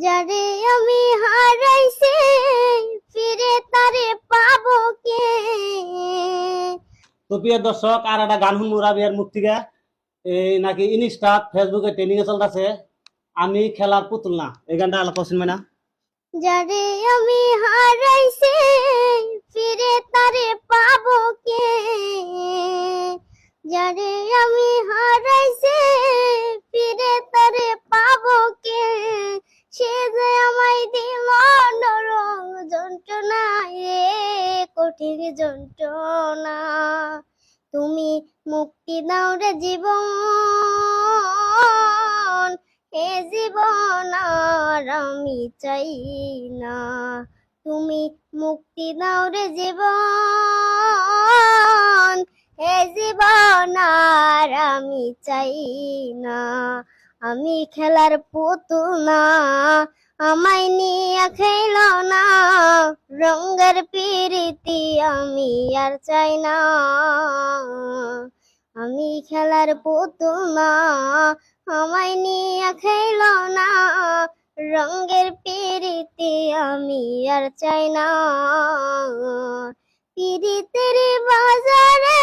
যারে আমি হারাইছি ফিরে তারে পাবো কে। তো প্রিয় দর্শক, আর একটা গান শুনবো রাবিয়ার মুখ থেকে। এই নাকি ইনস্টা ফেসবুকে ট্রেনিং এ চলতেছে, আমি খেলার পুতুল না। এই গানটা আলাপ করছেন না? যারে আমি হারাইছি ফিরে তারে পাবো কে। যারে আমি হারাইছি ফিরে তারে পাবো কে। সে যে আমায় দিল নরম যন্ত্রণা, এ কঠিন যন্ত্রণা। তুমি মুক্তি দাও রে জীবন, এ জীবন আর আমি চাই না। তুমি মুক্তি দাও রে জীবন, এ জীবন আর আমি চাই না। আমি খেলার পুতুল না, আমায় নিয়ে খেল না। রঙের পিরিতি আমি আর চাই না। আমি খেলার পুতুল না, আমায় নিয়ে খেল না। রঙের পিরিতি আমি আর চাই না। পিরিতের বাজারে